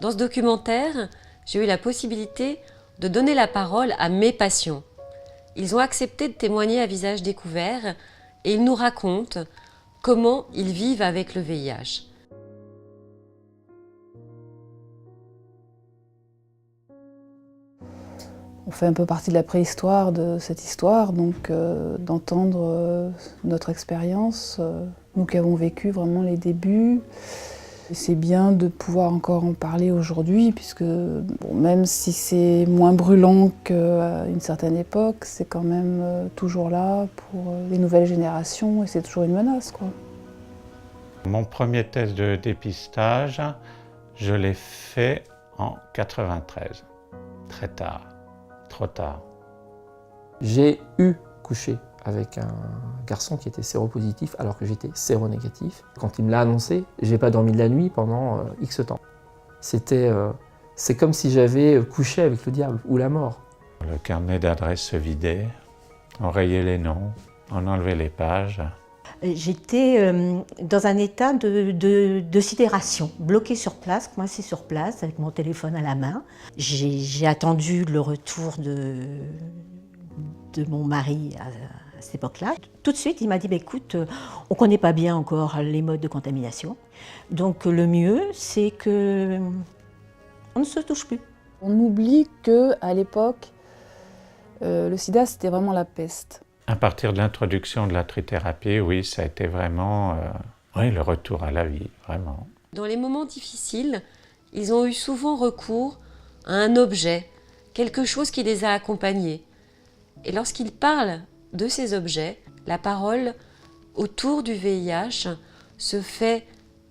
Dans ce documentaire, j'ai eu la possibilité de donner la parole à mes patients. Ils ont accepté de témoigner à visage découvert et ils nous racontent comment ils vivent avec le VIH. On fait un peu partie de la préhistoire de cette histoire, donc d'entendre notre expérience, nous qui avons vécu vraiment les débuts. C'est bien de pouvoir encore en parler aujourd'hui, puisque bon, même si c'est moins brûlant qu'à une certaine époque, c'est quand même toujours là pour les nouvelles générations et c'est toujours une menace, quoi. Mon premier test de dépistage, je l'ai fait en 93, très tard. Trop tard. J'ai couché avec un garçon qui était séropositif alors que j'étais séronégatif. Quand il me l'a annoncé, j'ai pas dormi de la nuit pendant X temps. C'est comme si j'avais couché avec le diable ou la mort. Le carnet d'adresses se vidait, on rayait les noms, on enlevait les pages. J'étais dans un état de sidération, bloquée sur place, coincée sur place, avec mon téléphone à la main. J'ai attendu le retour de mon mari à cette époque-là. Tout de suite, il m'a dit bah, « écoute, on ne connaît pas bien encore les modes de contamination, donc le mieux, c'est qu'on ne se touche plus. » On oublie qu'à l'époque, le sida, c'était vraiment la peste. À partir de l'introduction de la trithérapie, oui, ça a été vraiment le retour à la vie, vraiment. Dans les moments difficiles, ils ont eu souvent recours à un objet, quelque chose qui les a accompagnés. Et lorsqu'ils parlent de ces objets, la parole autour du VIH se fait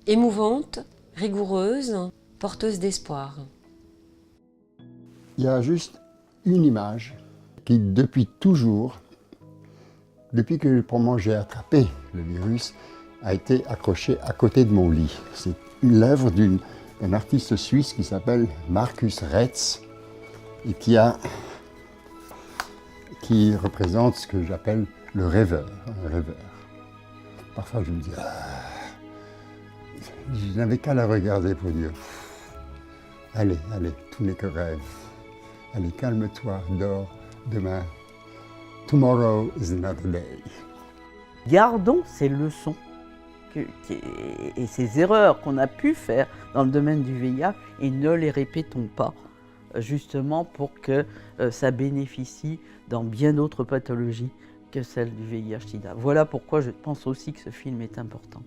émouvante, rigoureuse, porteuse d'espoir. Il y a juste une image qui, depuis toujours, depuis que pour moi j'ai attrapé le virus, a été accroché à côté de mon lit. C'est l'œuvre d'un artiste suisse qui s'appelle Markus Retz et qui représente ce que j'appelle le rêveur, un rêveur. Parfois je me dis, je n'avais qu'à la regarder pour dire, allez, tout n'est que rêve. Allez, calme-toi, dors, demain. Tomorrow is another day. Gardons ces leçons et ces erreurs qu'on a pu faire dans le domaine du VIH et ne les répétons pas, justement pour que ça bénéficie dans bien d'autres pathologies que celle du VIH-Sida. Voilà pourquoi je pense aussi que ce film est important.